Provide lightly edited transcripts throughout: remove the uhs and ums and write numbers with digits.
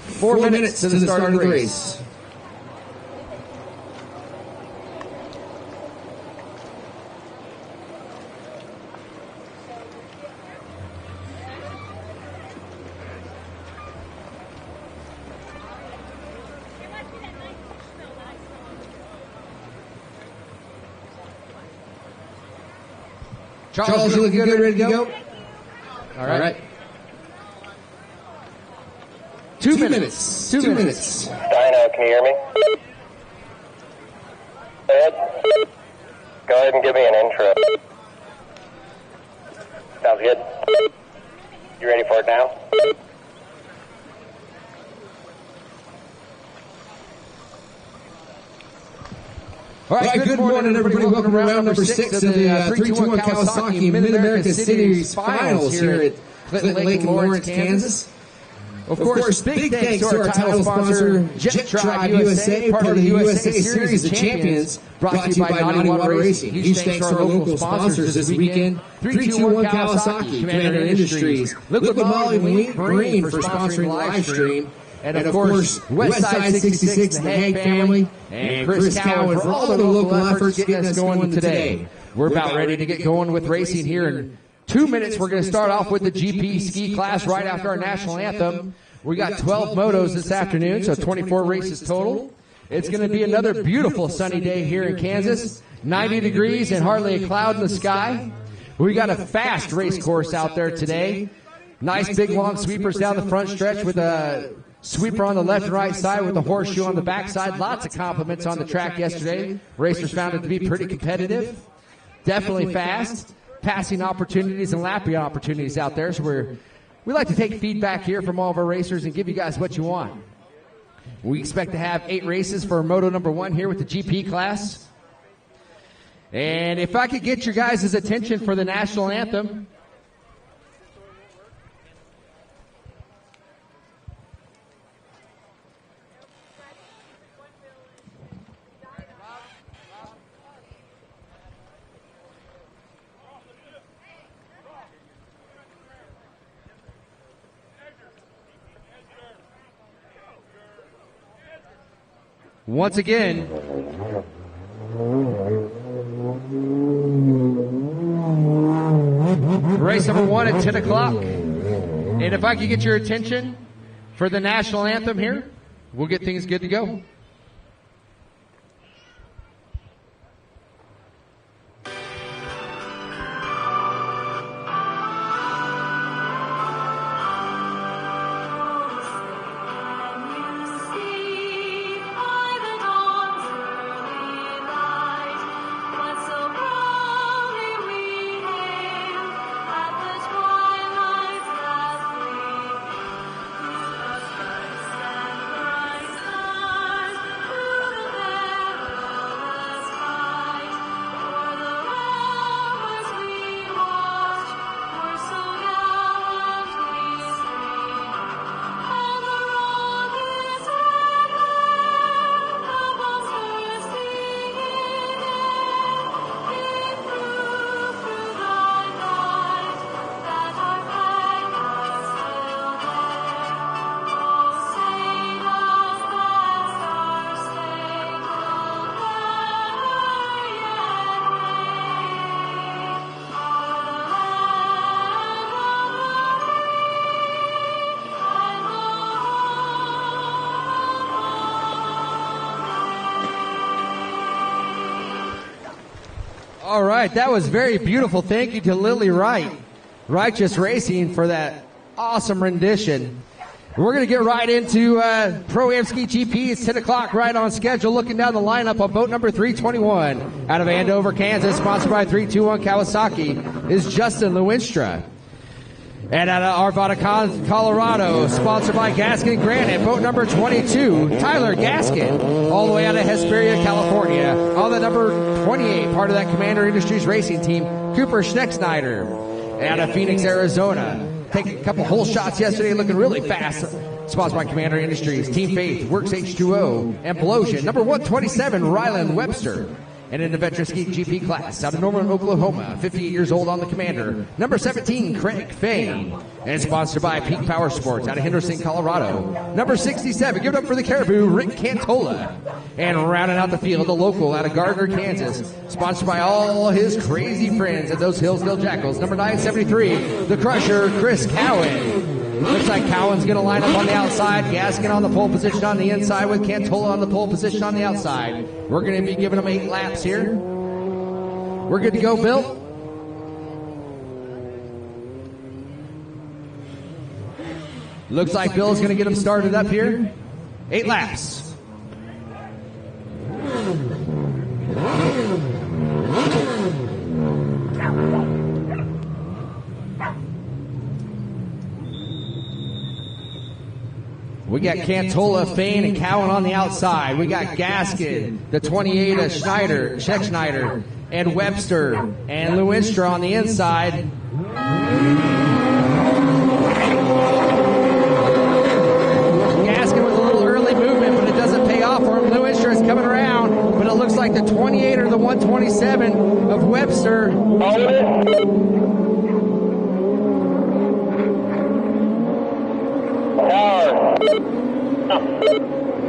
4 minutes to the start of the race. Charles, you looking good, ready to go? All right. 2 minutes. 2 minutes. Dino, can you hear me? Go ahead and give me an intro. Sounds good. You ready for it now? All right, good morning, everybody. Welcome to round number 6 of the 321 Kawasaki Mid-America Series Finals here at Clinton Lake in Lawrence, Kansas. Of course, big thanks to our title sponsor, Jet Tribe USA, part of the USA Series of Champions, brought to you by Naughty Water Racing. Huge thanks to our local sponsors this weekend, 321 Kawasaki, Commander Industries, Liquid Molly Marine for sponsoring the live stream, and of course, Westside 66, the Hank family, and Chris Cowan for all the local efforts getting us going today. We're about ready to get going with racing here in 2 minutes. We're going to start off with the GP ski class right after our national anthem. We got 12 motos this afternoon, so 24 races total. It's going to be another beautiful sunny day here in Kansas. 90 degrees and hardly a cloud in the sky. We got a fast race course out there today. Nice big long sweepers down the front stretch with a sweeper on the left and right side with a horseshoe on the back side. Lots of compliments on the track yesterday. Racers found it to be pretty competitive. Definitely fast. Passing opportunities and lapping opportunities out there. So we like to take feedback here from all of our racers and give you guys what you want. We expect to have 8 races for Moto number 1 here with the GP class. And if I could get your guys' attention for the national anthem. Once again, race number 1 at 10 o'clock. And if I could get your attention for the national anthem here, we'll get things good to go. All right, that was very beautiful. Thank you to Lily Wright, Righteous Racing, for that awesome rendition. We're going to get right into Pro-Am Ski GP. It's 10 o'clock, right on schedule. Looking down the lineup on boat number 321 out of Andover, Kansas, sponsored by 321 Kawasaki, is Justin Lewinstra. And out of Arvada, Colorado, sponsored by Gaskin Granite, boat number 22, Tyler Gaskin, all the way out of Hesperia, California. On the number 28, part of that Commander Industries racing team, Cooper Schnecksnyder, out of Phoenix, Arizona. Taking a couple hole shots yesterday, looking really fast. Sponsored by Commander Industries, Team Faith, Works H2O, and Pelosion. Number 127, Ryland Webster. And in the Veteran Ski GP class, out of Norman, Oklahoma, 58 years old on the Commander, number 17, Craig Fain. And sponsored by Peak Power Sports out of Henderson, Colorado. Number 67, give it up for the Caribou, Rick Cantola. And rounding out the field, the local out of Gardner, Kansas. Sponsored by all his crazy friends at those Hillsdale Jackals. Number 973, the Crusher, Chris Cowan. Looks like Cowan's going to line up on the outside. Gaskin on the pole position on the inside with Cantola on the pole position on the outside. We're going to be giving them 8 laps here. We're good to go, Bill. Looks like Bill's going to get them started up here. 8 laps. We got Cantola, Fain, and Cowan on the outside. We got Gaskin, the 28 of Scheck-Schneider, and Webster, and Lewinstra on the inside. Gaskin with a little early movement, but it doesn't pay off for him. Lewinstra is coming around, but it looks like the 28 or the 127 of Webster.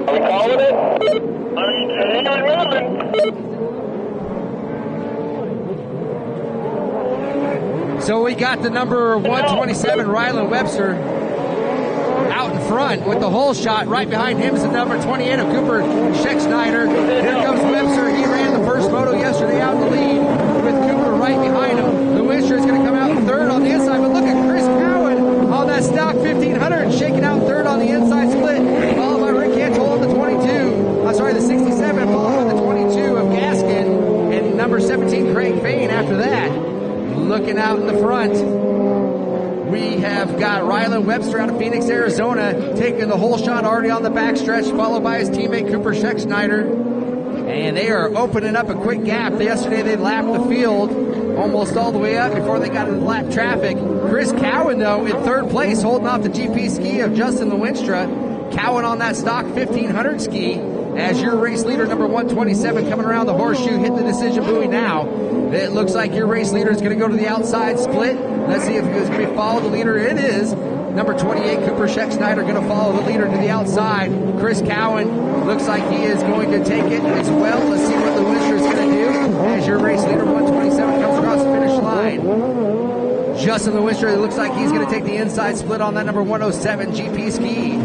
Are we calling it? So we got the number 127, Rylan Webster, out in front with the hole shot. Right behind him is the number 28 of Cooper Scheck-Schneider. Here comes Webster. He ran the first moto yesterday out in the lead with Cooper right behind him. The Lewinstra is going to come out in third on the inside, but look at Chris Cowan on that stock 1500, shaking out third on the inside split, followed by Rick Cantola, the the 67, followed by the 22 of Gaskin, and number 17, Craig Fain after that. Looking out in the front, we have got Rylan Webster out of Phoenix, Arizona, taking the whole shot already on the backstretch, followed by his teammate Cooper Scheck-Schneider. And they are opening up a quick gap. Yesterday they lapped the field almost all the way up before they got into lap traffic. Chris Cowan, though, in third place, holding off the GP ski of Justin Lewinstra. Cowan on that stock 1500 ski as your race leader, number 127, coming around the horseshoe, hit the decision buoy now. It looks like your race leader is going to go to the outside split. Let's see if it's going to follow the leader. It is. Number 28, Cooper Scheck-Schneider, going to follow the leader to the outside. Chris Cowan looks like he is going to take it as well. Let's see what the Lewinstra is going to do as your race leader, 127, comes across the finish line. Justin Lewinstra, it looks like he's going to take the inside split on that number 107 GP ski.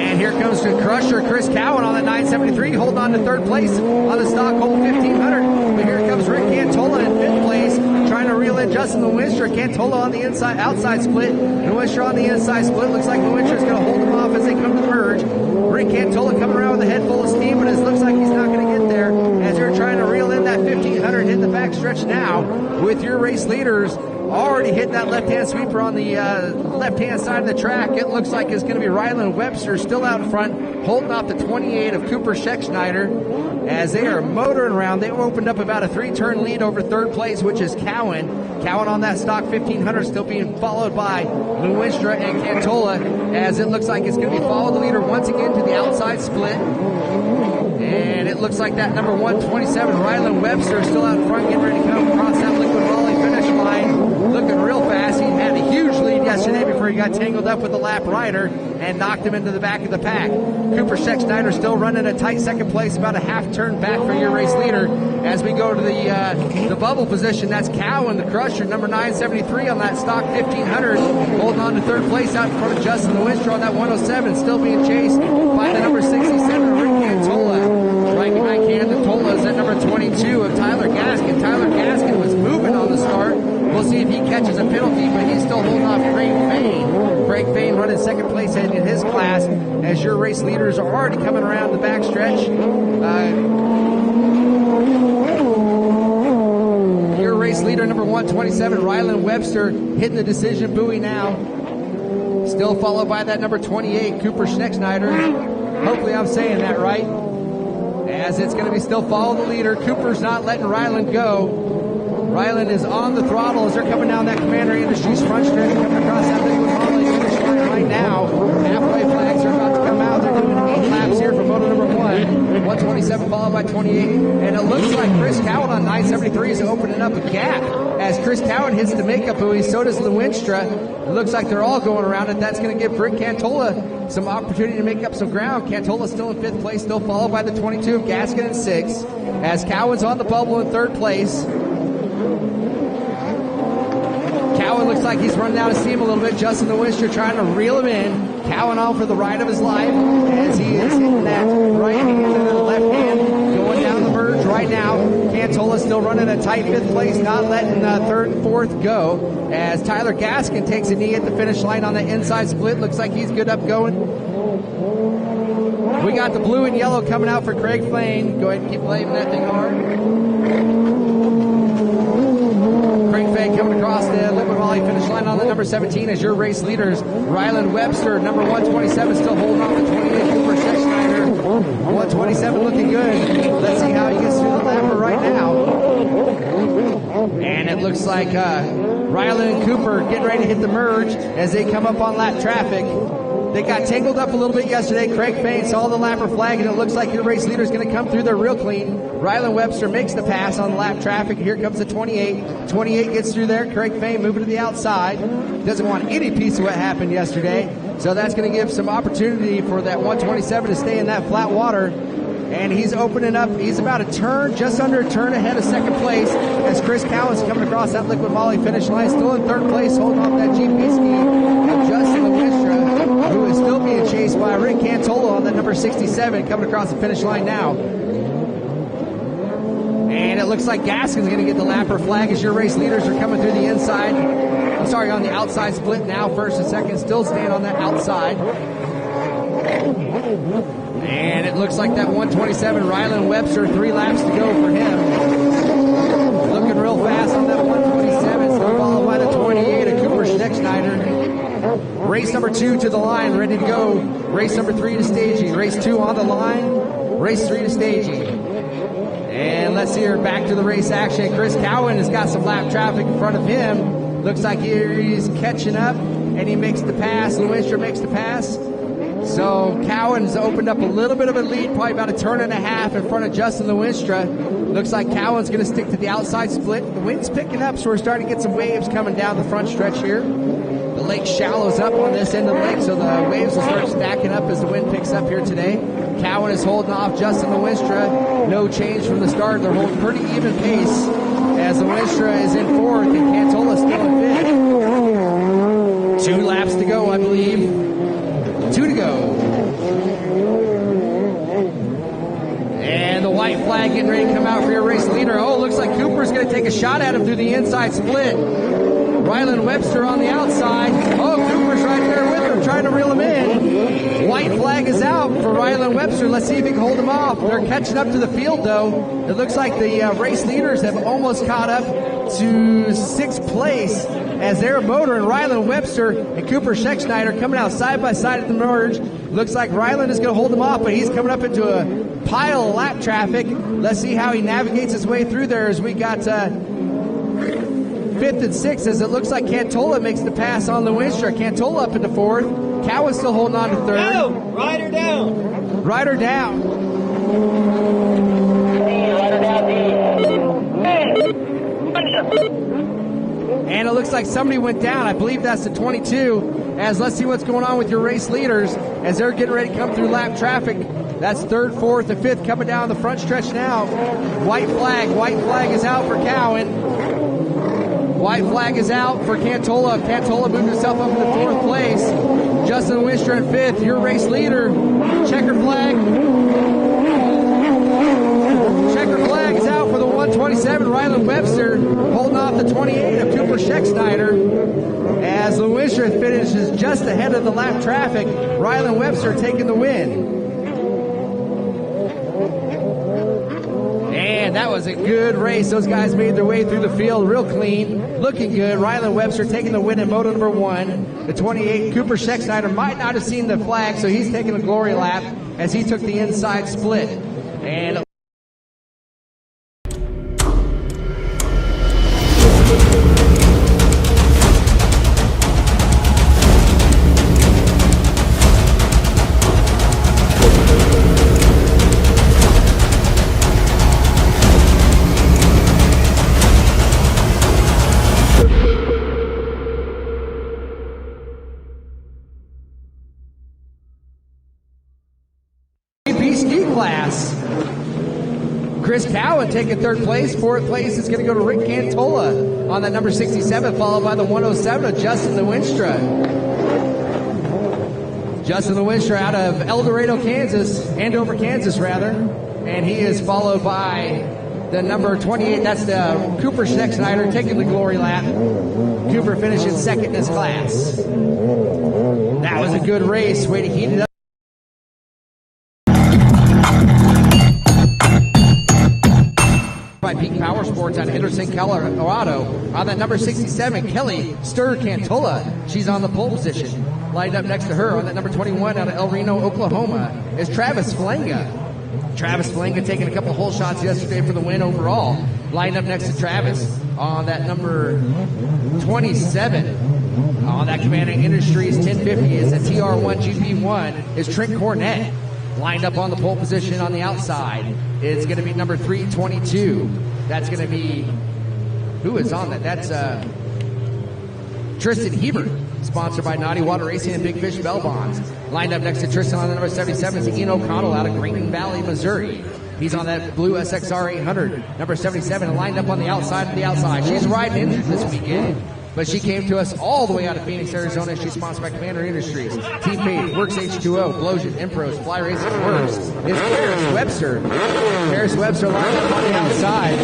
And here comes the crusher, Chris Cowan on the 973, holding on to third place on the Stockholm 1500. But here comes Rick Cantola in fifth place, trying to reel in Justin Lewinstra. Cantola on the inside, outside split. Lewinstra on the inside split. Looks like Lewinstra is going to hold him off as they come to the merge. Rick Cantola coming around with a head full of steam, but it looks like he's not going to get there as they're trying to reel in that 1500, hit the backstretch now with your race leaders. Already hit that left-hand sweeper on the left-hand side of the track. It looks like it's going to be Rylan Webster still out in front, holding off the 28 of Cooper Scheck-Schneider as they are motoring around. They opened up about a 3-turn lead over third place, which is Cowan. Cowan on that stock 1500, still being followed by Lewinstra and Cantola, as it looks like it's going to be follow the leader once again to the outside split. And it looks like that number 127, Rylan Webster, still out in front, getting ready to come across that liquid volley finish line. Looking real fast. He had a huge lead yesterday before he got tangled up with the lap rider and knocked him into the back of the pack. Cooper Scheck-Schneider still running a tight second place, about a half turn back for your race leader. As we go to the bubble position, that's Cowan, the crusher, number 973 on that stock 1500, holding on to third place out in front of Justin Lewinstra on that 107, still being chased by the number 67, Rick Cantola. Right behind Cantola is that number 22 of Tyler Gaskin. Tyler Gaskin was moving on the start. We'll see if he catches a penalty, but he's still holding off Craig Fain. Craig Fain running second place in his class as your race leaders are already coming around the backstretch. Your race leader, number 127, Rylan Webster, hitting the decision buoy now. Still followed by that number 28, Cooper Scheck-Schneider. Hopefully I'm saying that right. As it's going to be still follow the leader. Cooper's not letting Rylan go. Rylan is on the throttle as they're coming down that Commander Industries front stretch, coming across that liquid volley finish line right now. Halfway flags are about to come out. They're doing 8 laps here for moto number 1. 127 followed by 28. And it looks hits the makeup buoy. So does Lewinstra. It looks like they're all going around it. That's going to give Rick Cantola some opportunity to make up some ground. Cantola still in 5th place, still followed by the 22 of Gaskin in 6th. As Cowan's on the bubble in 3rd place. Cowan looks like he's running out of steam a little bit. Justin Lewinstra trying to reel him in. Cowan on for the ride of his life as he is hitting that right hand and then the left hand going down the merge right now. Cantola still running a tight 5th place, not letting 3rd and 4th go. As Tyler Gaskin takes a knee at the finish line on the inside split. Looks like he's good up going. We got the blue and yellow coming out for Craig Flane. Go ahead and keep blaming that thing hard. Craig Flane coming across the Liquid Volley finish line on the number 17 as your race leaders. Ryland Webster, number 127, still holding off the 28. Cooper Schechtschneider, 127 looking good. Let's see how he gets through the lapper right now. And it looks like Ryland and Cooper getting ready to hit the merge as they come up on lap traffic. They got tangled up a little bit yesterday. Craig Fain saw the lapper flag, and it looks like your race leader is going to come through there real clean. Ryland Webster makes the pass on the lap traffic. Here comes the 28. 28 gets through there. Craig Fain moving to the outside. Doesn't want any piece of what happened yesterday. So that's going to give some opportunity for that 127 to stay in that flat water. And he's opening up. He's about a turn, just under a turn ahead of 2nd place as Chris Cowan's coming across that Liquid Volley finish line. Still in 3rd place, holding off that GP ski of Justin Lewinstra, who is still being chased by Rick Cantola on the number 67, coming across the finish line now. And it looks like Gaskin's going to get the lapper flag as your race leaders are coming through the inside. I'm sorry, on the outside split now. 1st and 2nd still stand on that outside. And it looks like that 127, Ryland Webster, 3 laps to go for him. Looking real fast on that 127, still followed by the 28 of Cooper Schechtschneider. Race number 2 to the line, ready to go. Race number 3 to staging. Race 2 on the line. Race 3 to staging. And let's hear back to the race action. Chris Cowan has got some lap traffic in front of him. Looks like he's catching up, and he makes the pass. Lewinstra makes the pass. So Cowan's opened up a little bit of a lead, probably about a turn and a half in front of Justin Lewinstra. Looks like Cowan's going to stick to the outside split. The wind's picking up, so we're starting to get some waves coming down the front stretch here. The lake shallows up on this end of the lake, so the waves will start stacking up as the wind picks up here today. Cowan is holding off Justin Lewinstra. No change from the start. They're holding pretty even pace as Lewinstra is in 4th and Cantola still in 5th. 2 laps to go, I believe. 2 to go. And the white flag getting ready to come out for your race leader. Oh, looks like Cooper's going to take a shot at him through the inside split. Ryland Webster on the outside. Oh, Cooper's right there with him, trying to reel him in. White flag is out for Ryland Webster. Let's see if he can hold him off. They're catching up to the field, though. It looks like the race leaders have almost caught up to 6th place as they're motoring. Ryland Webster and Cooper Schechtschneider coming out side by side at the merge. Looks like Ryland is going to hold him off, but he's coming up into a pile of lap traffic. Let's see how he navigates his way through there as we got 5th and 6th, as it looks like Cantola makes the pass on Lewinstra. Cantola up into 4th. Cowan's still holding on to 3rd. No, ride her down. Ride her down. And it looks like somebody went down. I believe that's the 22. As let's see what's going on with your race leaders as they're getting ready to come through lap traffic. That's 3rd, 4th, and 5th coming down the front stretch now. White flag is out for Cowan. White flag is out for Cantola. Cantola moved himself up into 4th place. Justin Lewinstra in 5th. Your race leader. Checker flag. Checker flag is out for the 127, Ryland Webster, holding off the 28 of Cooper Schechtschneider. As Lewinstra finishes just ahead of the lap traffic, Ryland Webster taking the win. And that was a good race. Those guys made their way through the field real clean, looking good. Ryland Webster taking the win in Moto number 1. The 28, Cooper Schechtschneider, might not have seen the flag, so he's taking a glory lap as he took the inside split. And you class. Chris Cowan taking third place. Fourth place is going to go to Rick Cantola on that number 67, followed by the 107 of Justin the Winstra. Justin the Winstra out of El Dorado, Kansas, Andover, Kansas, rather. And he is followed by the number 28. That's the Cooper Schnecksnyder taking the glory lap. Cooper finishing second in his class. That was a good race. Way to heat it up. By Peak Power Sports out of Henderson, Colorado. On that number 67, Kelly Stir Cantola. She's on the pole position. Lined up next to her on that number 21 out of El Reno, Oklahoma, is Travis Falenga. Travis Falenga taking a couple hole shots yesterday for the win overall. Lined up next to Travis on that number 27. On that Commanding Industries 1050 is a TR1 GP1 is Trent Cornett. Lined up on the pole position on the outside. It's going to be number 322. That's going to be, who is on that? That's Tristan Hebert, sponsored by Naughty Water Racing and Big Fish Bell Bonds. Lined up next to Tristan on the number 77 is Ian O'Connell out of Green Valley, Missouri. He's on that blue SXR 800, number 77, and lined up on the outside of the outside. She's riding injured this weekend, but she came to us all the way out of Phoenix, Arizona. She's sponsored by Commander Industries, Team Faith, Works H2O, Blowjet, Impros, Fly Racing Works. It's Karis Webster. Karis Webster lined up on the outside.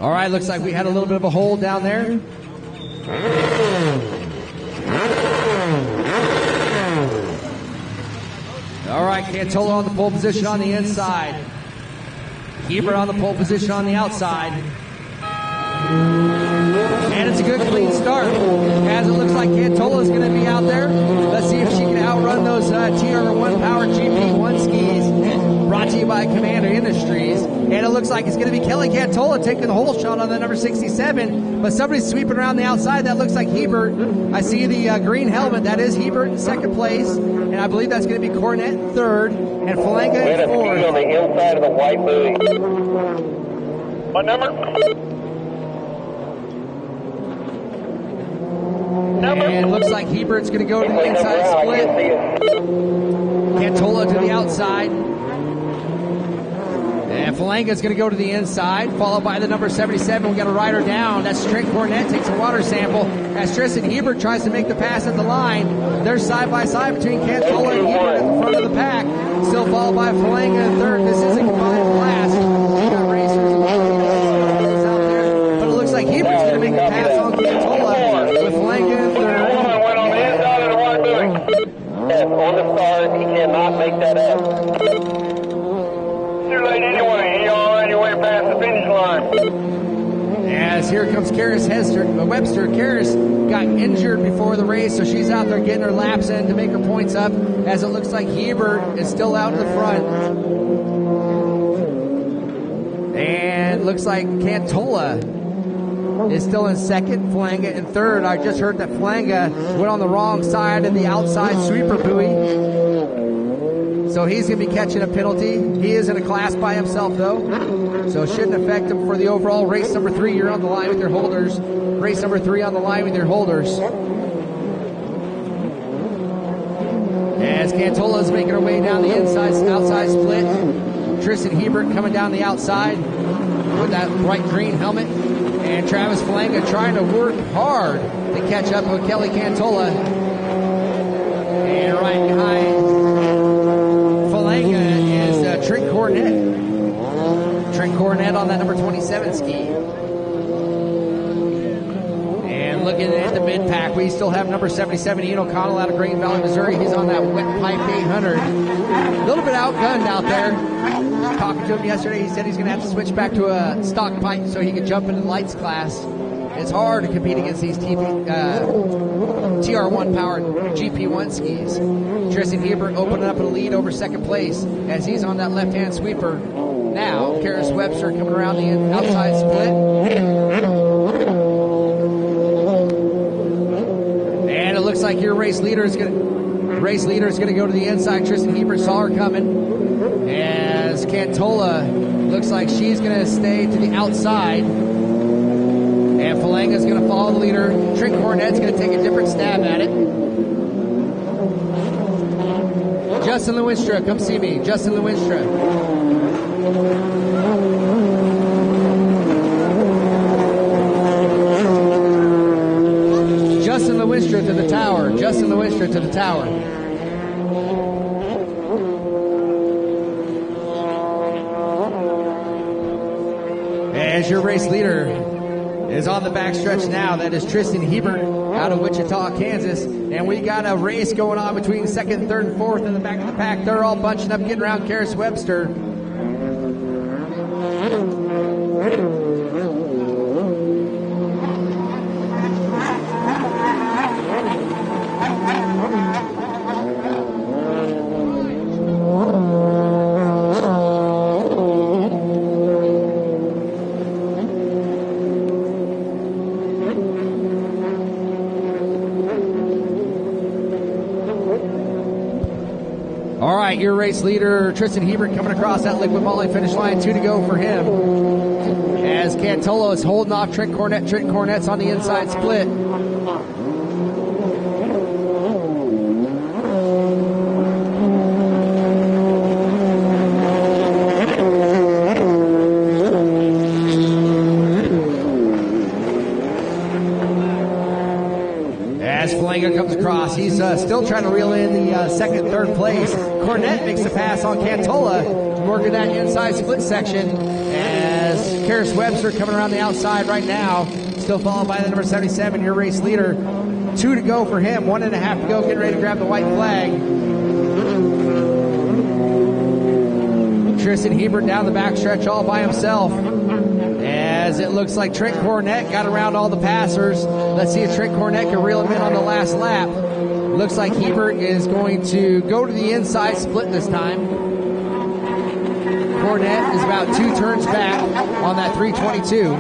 All right, looks like we had a little bit of a hold down there. All right, Cantola on the pole position on the inside. Hebert on the pole position on the outside. And it's a good clean start, as it looks like Cantola is going to be out there. Let's see if she can outrun those TR1 Power GP1 skis. Brought to you by Commander Industries. And it looks like it's going to be Kelly Cantola taking the hole shot on the number 67. But somebody's sweeping around the outside. That looks like Hebert. I see the green helmet. That is Hebert in second place. And I believe that's going to be Cornett in third. And Falenga in fourth. On the inside of the white buoy. What number? And it looks like Hebert's going to go to the inside split. Cantola to the outside. And Falenga's going to go to the inside, followed by the number 77. We got a rider down. That's Trent Cornett, takes a water sample. As Tristan Hebert tries to make the pass at the line. They're side by side between Cantola and Hebert at the front of the pack. Still followed by Falenga in third. This is a combined class. We got racers out there. But it looks like Hebert's going to make the pass on Cantola with Falenga in third. Went on the inside of the white buoy. Yes, on the start, he cannot make that up. Too late anyway. You're on your way past the finish line. As here comes Karis Webster. Karis got injured before the race, so she's out there getting her laps in to make her points up. As it looks like Hebert is still out in the front. And looks like Cantola is still in second. Falenga in third. I just heard that Falenga went on the wrong side of the outside sweeper buoy. So he's going to be catching a penalty. He is in a class by himself, though. So it shouldn't affect him for the overall. Race number 3, you're on the line with your holders. Race number 3 on the line with your holders. As Cantola is making her way down the outside split. Tristan Hebert coming down the outside with that bright green helmet. And Travis Falenga trying to work hard to catch up with Kelly Cantola. And right behind Falenga is Trent Cornett. Trent Cornett on that number 27 ski. And looking at the mid-pack, we still have number 77, Ian O'Connell out of Green Valley, Missouri. He's on that wet pipe 800. A little bit outgunned out there. Talking to him yesterday, he said he's going to have to switch back to a stock pipe so he can jump into the lights class. It's hard to compete against these TR1 powered GP1 skis. Tristan Hebert opening up a lead over second place as he's on that left-hand sweeper. Now, Karis Webster coming around the outside split. like your race leader is going to go to the inside. Tristan Hebert saw her coming. As Cantola looks like she's going to stay to the outside. And Falanga's going to follow the leader. Trent Cornette's going to take a different stab at it. Justin Lewinstra, come see me. Justin Lewinstra. Justin Lewinstra to the tower. Justin Lewinstra to the tower. As your race leader is on the backstretch now, that is Tristan Hebert out of Wichita, Kansas. And we got a race going on between second, third, and fourth in the back of the pack. They're all bunching up, getting around Karis Webster. All right, your race leader, Tristan Hebert, coming across that liquid moly finish line. 2 to go for him. As Cantola is holding off Trent Cornette. Trent Cornette's on the inside split. As Falanga comes across, he's still trying to reel in the second, third place. Cornette makes the pass on Cantola, working that inside split section. As Karis Webster coming around the outside right now, still followed by the number 77, your race leader. 2 to go for him, 1.5 to go, getting ready to grab the white flag. Tristan Hebert down the backstretch all by himself. As it looks like Trent Cornette got around all the passers. Let's see if Trent Cornette can reel him in on the last lap. Looks like Hebert is going to go to the inside split this time. Cornette is about 2 turns back on that 322.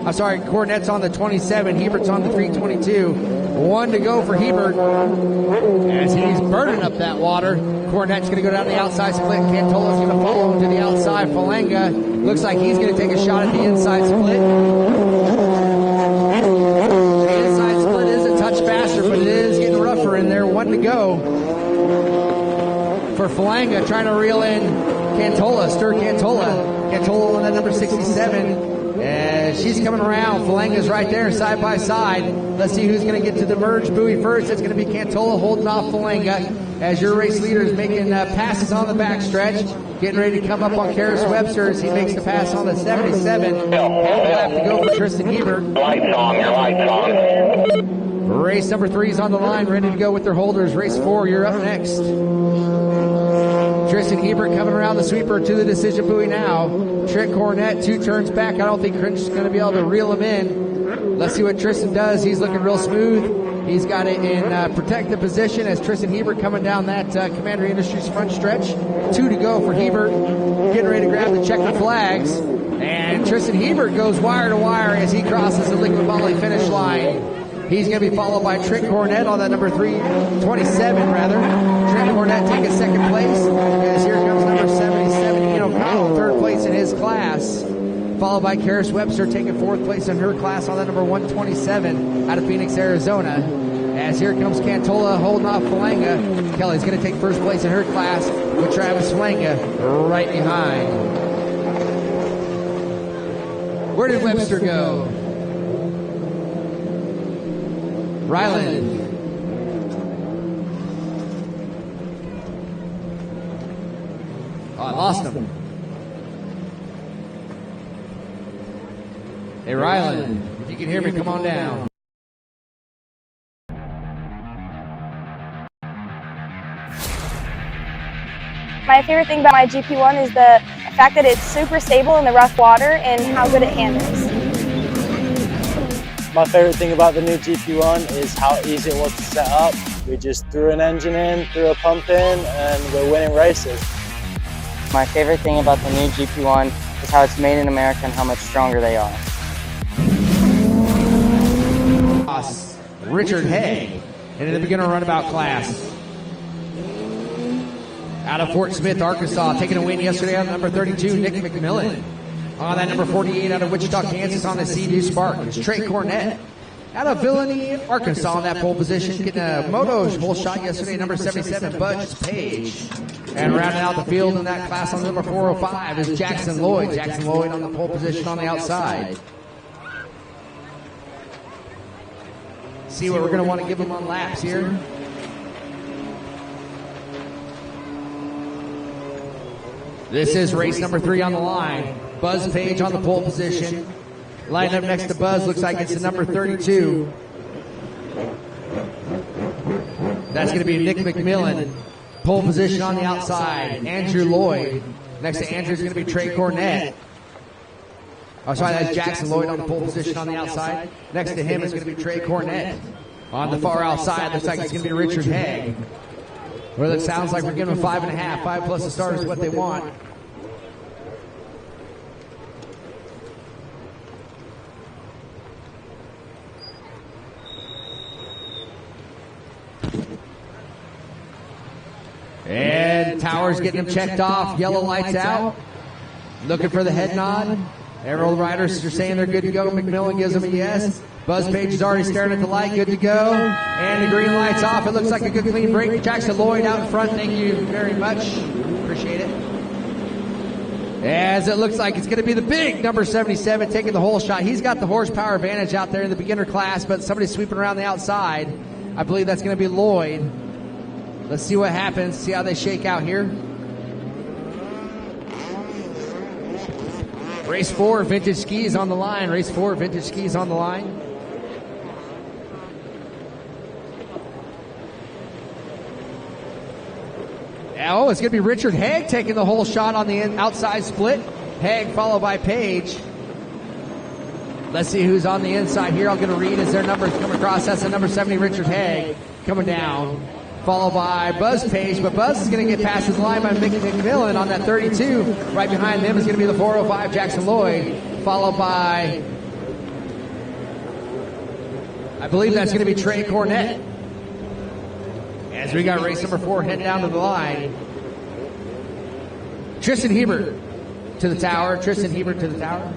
I'm sorry, Cornette's on the 27, Hebert's on the 322. 1 to go for Hebert. As he's burning up that water, Cornette's going to go down the outside split. Cantola's going to follow him to the outside. Falanga looks like he's going to take a shot at the inside split. The inside split is a touch faster, but it is getting rougher in there. 1 to go for Falanga, trying to reel in Cantola, stir Cantola. Cantola on that number 67. As she's coming around, Falanga's right there, side by side. Let's see who's going to get to the merge buoy first. It's going to be Cantola holding off Falanga. As your race leader is making passes on the backstretch, getting ready to come up on Karis Webster as he makes the pass on the 77. Lap to go for Tristan Hebert. Lights on, your lights on. Race number 3 is on the line, ready to go with their holders. Race 4, you're up next. Tristan Hebert coming around the sweeper to the decision buoy now. Trent Cornette 2 turns back. I don't think Crinch is going to be able to reel him in. Let's see what Tristan does. He's looking real smooth. He's got it in protective position as Tristan Hebert coming down that Commander Industries front stretch. 2 to go for Hebert. Getting ready to grab the checker flags. And Tristan Hebert goes wire to wire as he crosses the liquid moly finish line. He's going to be followed by Trent Cornette on that number 327, rather. Trent Cornette taking second place. As here comes number 77, third place in his class. Followed by Karis Webster taking 4th place in her class on that number 127 out of Phoenix, Arizona. As here comes Cantola holding off Falanga. Kelly's going to take 1st place in her class with Travis Falanga right behind. Where did Webster go? Ryland. Oh, I lost him. Hey, Ryland, if you can hear me, come on down. My favorite thing about my GP1 is the fact that it's super stable in the rough water and how good it handles. My favorite thing about the new GP1 is how easy it was to set up. We just threw an engine in, threw a pump in, and we're winning races. My favorite thing about the new GP1 is how it's made in America and how much stronger they are. Richard Hay. and in the beginner runabout class. Out of Fort Smith, Arkansas, taking a win yesterday on number 32, Nick McMillan. On that number 48 out of Wichita, Kansas on the Sea-Doo Spark, it's Trey Cornett. Out of Villainy, Arkansas on that pole position, getting a Moto whole shot yesterday, number 77, Budge Page. And rounding out the field in that class on number 405 is Jackson Lloyd. Jackson Lloyd on the pole position on the outside. See what we're going to want to give him on laps here. This is race number 3 on the line. Buzz Page on the pole position. Lined up next to Buzz, looks like it's the number 32. That's going to be Nick McMillan. Pole position on the outside, Andrew Lloyd. Next to Andrew is going to be Trey Cornett. Oh, sorry, that's Jackson Lloyd on the pole position on the outside. Next to him is going to be Trey Cornett. On the far outside, looks like it's going to be Richard Haig. Well, it sounds like we're giving them 5.5. 5 plus the start is what they want. And Towers getting him checked off. Yellow lights out. Looking for the head nod. Every riders are saying they're good to go. McMillan gives them a yes. Buzz Page is already staring at the light. Good to go. And the green light's off. It looks like a good clean break. Jackson Lloyd out in front. Thank you very much. Appreciate it. As it looks like it's going to be the big number 77 taking the whole shot. He's got the horsepower advantage out there in the beginner class, but somebody's sweeping around the outside. I believe that's going to be Lloyd. Let's see what happens, see how they shake out here. Race 4, Vintage Skis on the line. Race 4, Vintage Skis on the line. Oh, it's going to be Richard Haig taking the whole shot on the outside split. Haig followed by Page. Let's see who's on the inside here. I'm going to read as their numbers come across. That's the number 70, Richard Haig, coming down. Followed by Buzz Page, but Buzz is going to get past his line by Mick McMillan on that 32. Right behind them is going to be the 405, Jackson Lloyd, followed by, I believe that's going to be Trey Cornett. As we got race number 4 heading down to the line. Tristan Hebert to the tower, Tristan Hebert to the tower.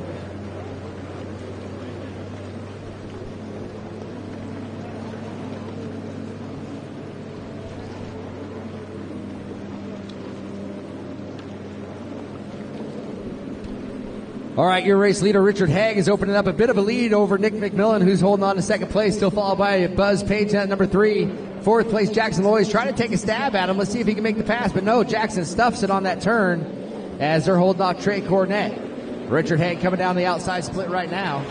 All right, your race leader, Richard Haig, is opening up a bit of a lead over Nick McMillan, who's holding on to second place, still followed by Buzz Page at number 3. Fourth place, Jackson Lloyd is trying to take a stab at him. Let's see if he can make the pass, but no, Jackson stuffs it on that turn as they're holding off Trey Cornett. Richard Haig coming down the outside split right now.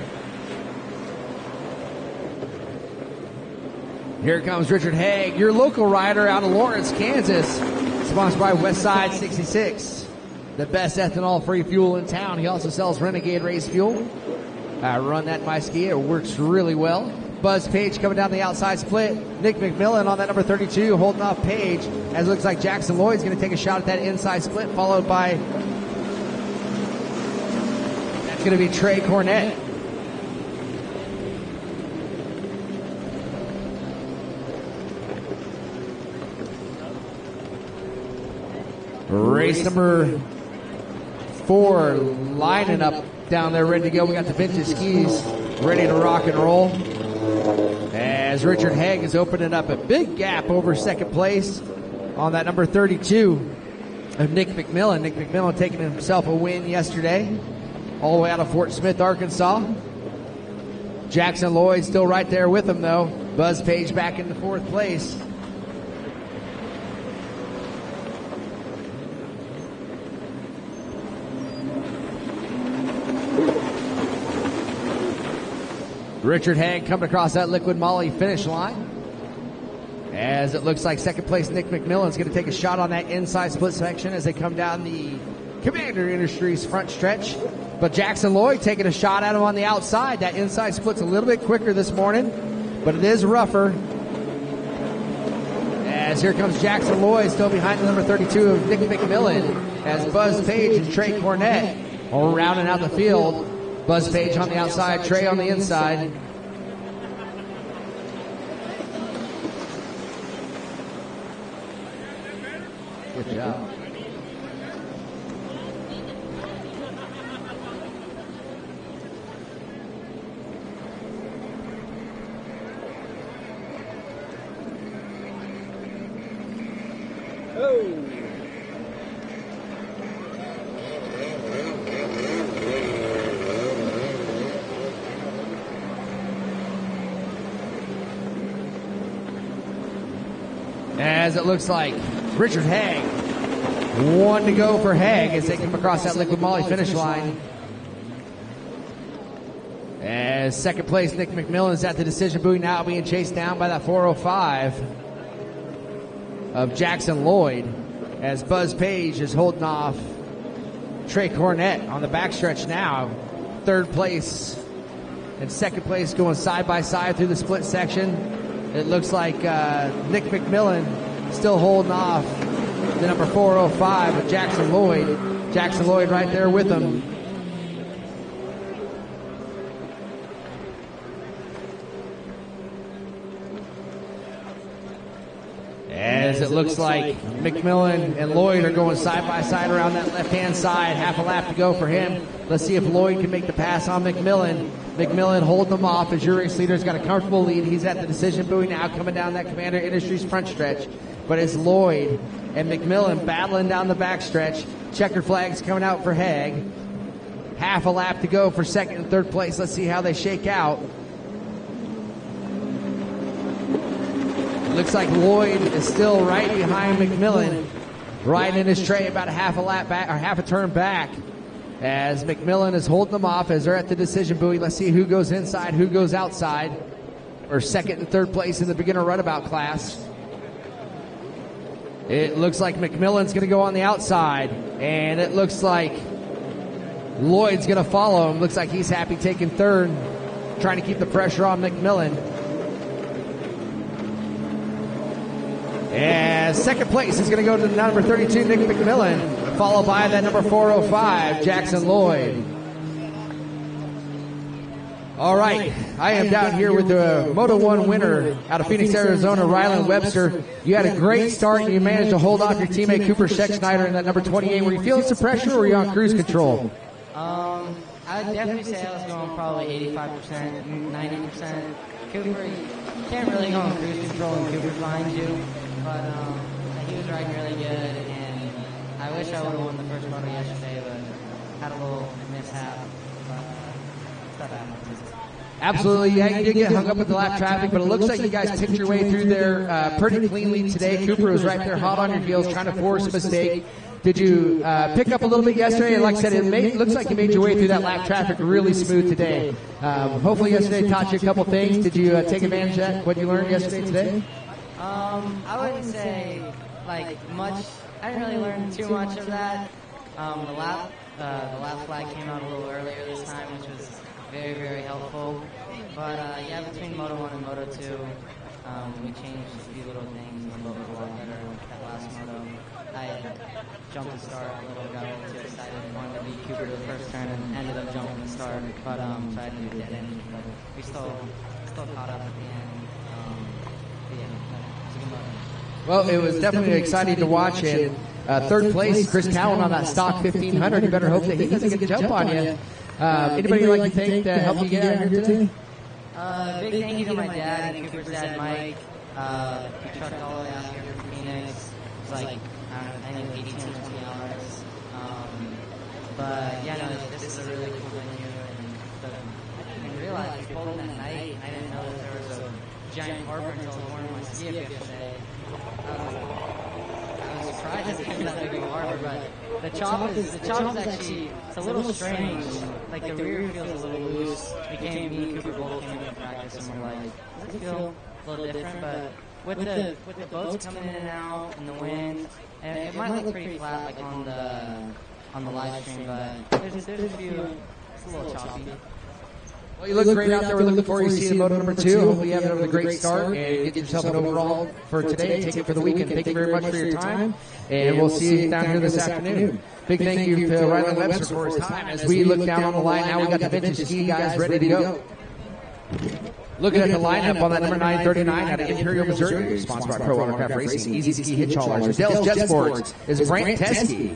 Here comes Richard Haig, your local rider out of Lawrence, Kansas, sponsored by Westside 66. The best ethanol-free fuel in town. He also sells Renegade race fuel. I run that in my ski. It works really well. Buzz Page coming down the outside split. Nick McMillan on that number 32 holding off Page. As it looks like Jackson Lloyd's going to take a shot at that inside split, followed by, that's going to be Trey Cornett. Race number 4 lining up down there, ready to go. We got the Vintage Skis ready to rock and roll. As Richard Haig is opening up a big gap over second place on that number 32 of Nick McMillan. Nick McMillan taking himself a win yesterday, all the way out of Fort Smith, Arkansas. Jackson Lloyd still right there with him, though. Buzz Page back into 4th place. Richard Haig coming across that Liquid Molly finish line. As it looks like second place Nick McMillan is going to take a shot on that inside split section as they come down the Commander Industries front stretch. But Jackson Lloyd taking a shot at him on the outside. That inside split's a little bit quicker this morning, but it is rougher. As here comes Jackson Lloyd still behind the number 32 of Nick McMillan as Buzz Page and Trey Cornett all rounding out the field. Buzz Page on the outside, Trey on the inside. Good job. As it looks like Richard Haig, one to go for Haig as they come across that Liquid Molly finish line. As second place, Nick McMillan is at the decision buoy now, being chased down by that 405 of Jackson Lloyd, as Buzz Page is holding off Trey Cornett on the backstretch now. Third place and second place going side by side through the split section. It looks like Nick McMillan still holding off the number 405 of Jackson Lloyd. Jackson Lloyd right there with him. As it looks like McMillan and Lloyd are going side by side around that left-hand side. Half a lap to go for him. Let's see if Lloyd can make the pass on McMillan. McMillan holding them off as your race leader's got a comfortable lead. He's at the decision buoy now, coming down that Commander Industries front stretch. But it's Lloyd and McMillan battling down the back stretch. Checkered flags coming out for Haig. Half a lap to go for second and third place. Let's see how they shake out. Looks like Lloyd is still right behind McMillan, riding in his tray about a half a lap back, or half a turn back, as McMillan is holding them off as they're at the decision buoy. Let's see who goes inside, who goes outside, or second and third place in the beginner runabout class. It looks like McMillan's going to go on the outside, and it looks like Lloyd's going to follow him. Looks like he's happy taking third, trying to keep the pressure on McMillan. And second place is going to go to the number 32, Nick McMillan, followed by that number 405, Jackson Lloyd. All right, I am down here with the Moto 1 winner out of Phoenix, Arizona, Rylan Webster. You had a great start, and you managed to hold off your teammate Cooper Scheck-Schneider in that number 28. Were you feeling some pressure, or were you on cruise control? I'd definitely say I was going probably 85%, 90%. Cooper, you can't really go on cruise control when Cooper's behind you. But he was riding really good, and I wish I would have won the first moto yesterday, but had a little mishap. But stuff happens. Absolutely, yeah, you did get hung up with the lap traffic, but it looks like you guys picked your way through there pretty cleanly today. Cooper was right there hot on your heels, trying to force a mistake. Did you pick up a little bit yesterday? And like I said, it looks like you made your way through that lap traffic really smooth today. Hopefully yesterday taught you a couple things. Did you take advantage of that, what you learned yesterday today? I wouldn't say like much. I didn't really learn too much of that. The lap flag came out a little earlier this time, which was very, very helpful. But yeah, between Moto 1 and Moto 2, we changed a few little things, and the boat was a lot better that last Moto. I jumped the start a little, got a little too excited, wanted to beat Cooper to the first turn, and ended up jumping the start. But tried to do dead end, but we still caught up at the end. Well, it was definitely exciting to watch. And third place, Chris Cowan on that stock 1500. You better hope that he doesn't get a jump on you. Anybody you'd like to thank that helped you get out here today? Big thank you to my dad and Cooper's dad, Mike. He trucked all the way out here from Phoenix. It was like, I think 18 or 20 hours. But yeah, no, this is a really cool venue. And I didn't realize it was cold that night. I didn't know that there was a giant harbor until I was wearing my ski up yesterday. I was surprised that it was that big of a harbor, but the chop is actually, it's a little strange. Like the rear feels a little loose. Me and Cooper both came in practice and we're like, does it feel a little different? But with the boats coming in and out and the wind, and it might look pretty flat like on the live stream, but there's a few, it's a little choppy. Well, you look great out there. We're looking forward to seeing Moto number 2. Hopefully you have a great start and get yourself an overall for today. Take it for the weekend. Thank you very much for your time, and we'll see you down here this afternoon. Big thank you to Rylan Webster for his time. As we look down on the line now, we got the vintage ski guys ready to go. Looking at the lineup on that number 939 out of Imperial, Missouri, sponsored by Pro Watercraft Racing, Easy Ski Hitch Haulers. Dell's Jet Sports is Brant Teskey.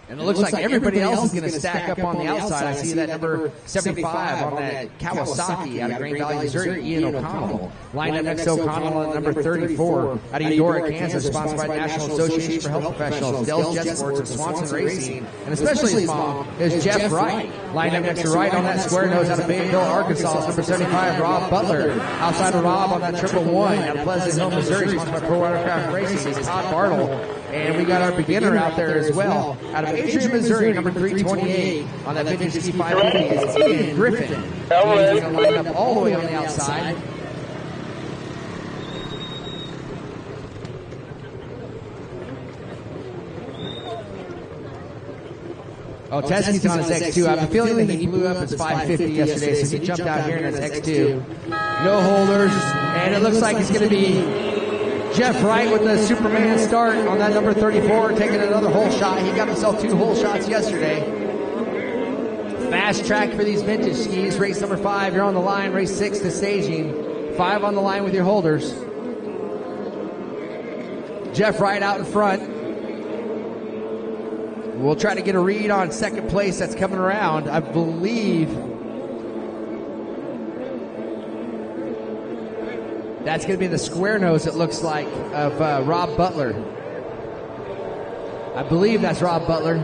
And it looks like everybody else is going to stack up on the outside. I see that number 75 on that Kawasaki out of Green Valley, Missouri, Ian O'Connell. Lined up next to O'Connell on number 34 out of Eudora, Kansas, sponsored by the National Association for Health Professionals, Dell's Jet Sports, and Swanson Racing. And especially his mom is Jeff Wright. Lined up next to Wright on that square nose out of Fayetteville, Arkansas, is number 75, Rob Butler. Outside of Rob on that 111 out of Pleasant Hill, Missouri, sponsored by Pro Watercraft Racing, is Todd Bartle. And we got our beginner out there as well. Out of Adrian, Missouri, number 328 on that vintage ski 550 is Ian Griffin. He's going to line up all the way on the outside. Oh, Teskey's on his X2. I have a feeling that he blew up his 550 yesterday, so he jumped out here in his X2. No holders, and it looks like it's going to be Jeff Wright with the Superman start on that number 34, taking another hole shot. He got himself 2 hole shots yesterday. Fast track for these vintage skis. Race number 5, you're on the line. Race 6 to staging. 5 on the line with your holders. Jeff Wright out in front. We'll try to get a read on second place that's coming around. I believe that's going to be the square nose, it looks like, of Rob Butler. I believe that's Rob Butler.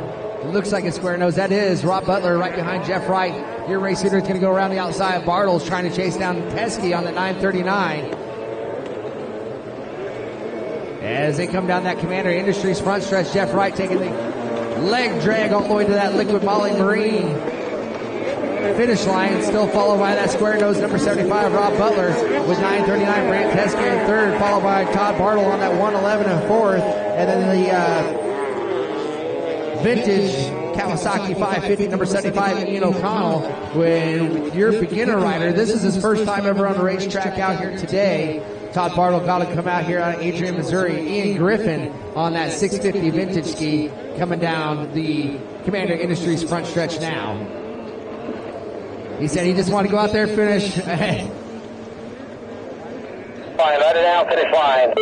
It looks like a square nose. That is Rob Butler right behind Jeff Wright. Your race leader is going to go around the outside. Bartles trying to chase down Teskey on the 939. As they come down that Commander Industries front stretch, Jeff Wright taking the leg drag all the way to that Liquid Molly Marine finish line, still followed by that square nose number 75 Rob Butler with 939. Brant Teskey in third, followed by Todd Bartle on that 111 in fourth, and then the vintage Kawasaki 550 number 75 Ian O'Connell with your beginner rider. This is his first time ever on the racetrack out here today. Todd Bartle got to come out here out of Adrian, Missouri. Ian Griffin on that 650 vintage ski coming down the Commander Industries front stretch now. He said he just wanted to go out there and finish. Fine, let it out, finish line.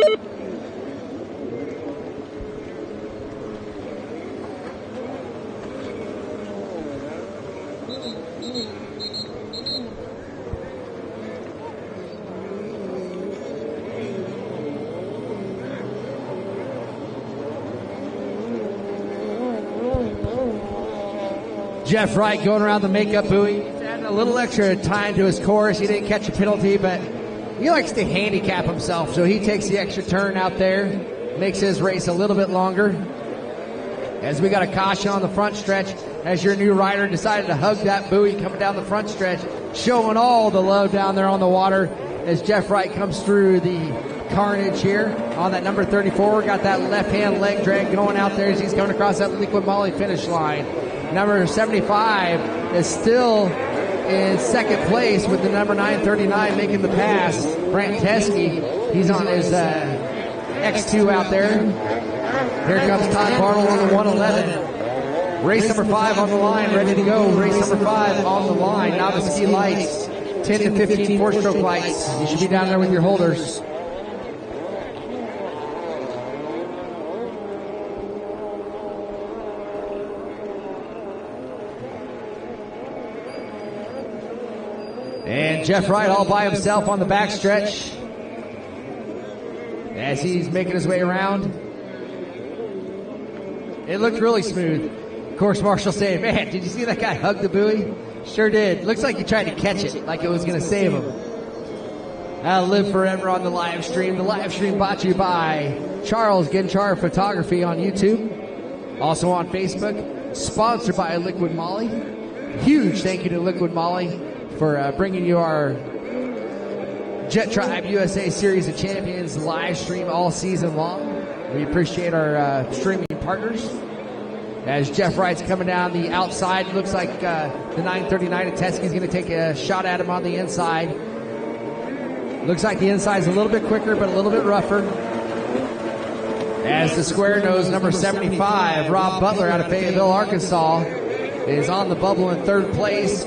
Jeff Wright going around the makeup buoy. He's adding a little extra time to his course. He didn't catch a penalty, but he likes to handicap himself, so he takes the extra turn out there, makes his race a little bit longer. As we got a caution on the front stretch, as your new rider decided to hug that buoy coming down the front stretch, showing all the love down there on the water as Jeff Wright comes through the carnage here on that number 34. Got that left-hand leg drag going out there as he's coming across that Liquid Molly finish line. Number 75 is still in second place with the number 939 making the pass. Brant Teskey, he's on his X2 out there. Here comes Todd Bartle on the 111. Race number 5 on the line, ready to go. Race number 5 on the line. Now the ski lights, 10 to 15 four-stroke lights. You should be down there with your holders. And Jeff Wright all by himself on the backstretch as he's making his way around. It looked really smooth. Course marshal saying, man, did you see that guy hug the buoy? Sure did. Looks like he tried to catch it, like it was going to save him. I'll live forever on the live stream. The live stream brought to you by Charles Genchar Photography on YouTube. Also on Facebook. Sponsored by Liquid Molly. Huge thank you to Liquid Molly for bringing you our Jet Tribe USA Series of Champions live stream all season long. We appreciate our streaming partners. As Jeff Wright's coming down the outside, looks like the 939 at Teskey's going to take a shot at him on the inside. Looks like the inside's a little bit quicker, but a little bit rougher. As the square nose, number 75, Rob Butler out of Fayetteville, Arkansas, is on the bubble in third place.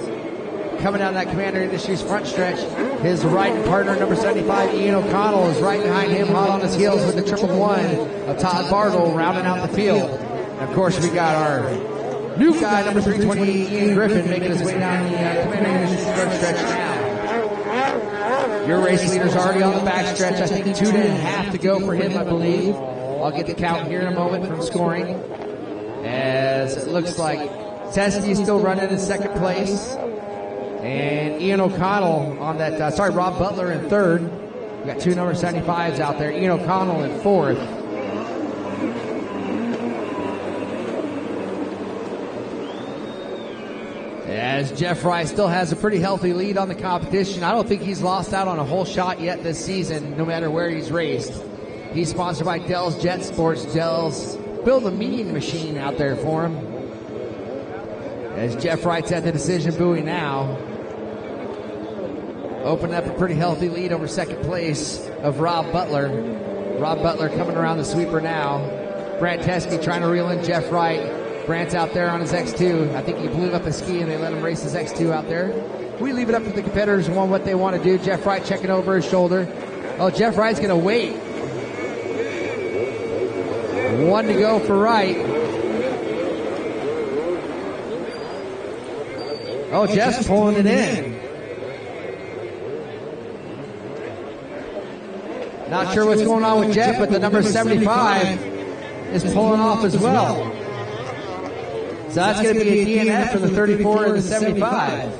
coming down that Commander Industries front stretch. His riding partner, number 75, Ian O'Connell, is right behind him, hot on his heels with the 111 of Todd Bartle rounding out the field. And of course, we got our new guy, number 328, Ian Griffin, making his way down the Commander Industries front stretch now. Your race leader's already on the back stretch. I think 2.5 to go for him, I believe. I'll get the count here in a moment from scoring. As it looks like Teskey's still running in second place. And Ian O'Connell on that, Rob Butler in third. We got two number 75s out there. Ian O'Connell in fourth. As Jeff Wright still has a pretty healthy lead on the competition. I don't think he's lost out on a whole shot yet this season, no matter where he's raced. He's sponsored by Dell's Jet Sports. Dell's build a mean machine out there for him. As Jeff Wright's at the decision buoy now. Opening up a pretty healthy lead over second place of Rob Butler. Rob Butler coming around the sweeper now. Brant Teskey trying to reel in Jeff Wright. Brant's out there on his X2. I think he blew up his ski and they let him race his X2 out there. We leave it up to the competitors on what they want to do. Jeff Wright checking over his shoulder. Oh, Jeff Wright's going to wait. One to go for Wright. Oh, Jeff's pulling it in. Not sure what's going on with Jeff, but the number 75 is pulling off as well. So that's going to be a DNF for the 34 and the 75.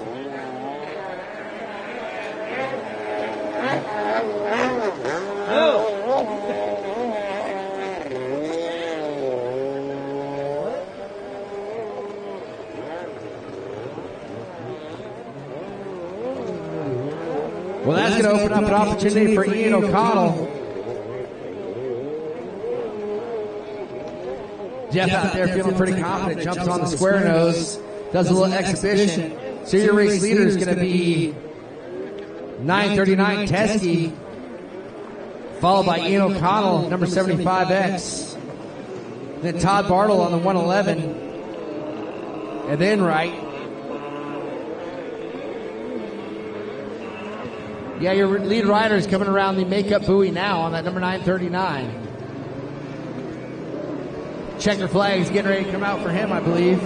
Well, that's going to open up an opportunity for Ian O'Connell. Jeff out there feeling pretty confident, jumps on the square nose, does a little exhibition. So your race leader is going to be 939 Teskey, followed by Ian O'Connell, number 75X. Then Todd Bartle on the 111. And then Wright. Yeah, your lead rider is coming around the makeup buoy now on that number 939. Checker flags getting ready to come out for him, I believe.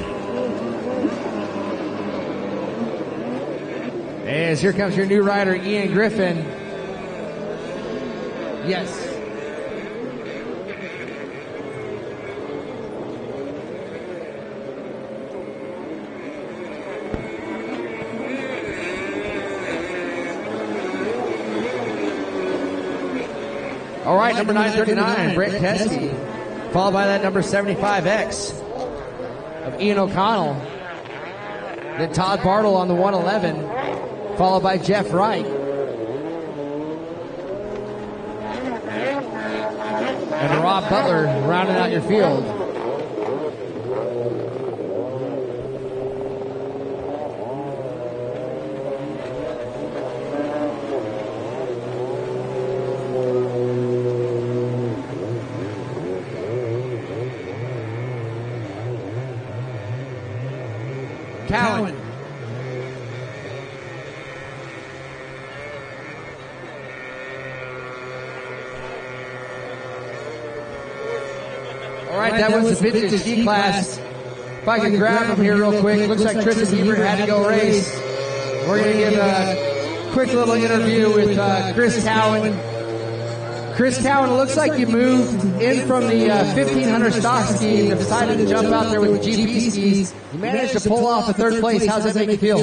As here comes your new rider, Ian Griffin. Yes. All right, number 939, Brent Teskey. Followed by that number 75X of Ian O'Connell. Then Todd Bartle on the 111, followed by Jeff Wright. And Rob Butler rounding out your field. Cowan. All right, that was the vintage ski class. If I can grab him here real quick. Looks like Tristan Hebert had to go race. We're going to give a quick little interview with Chris Cowan. Chris Cowan, it looks like you moved in from the 1500 stock ski and decided to jump out there with the GP skis. You managed to pull off a third place. How's that make you feel?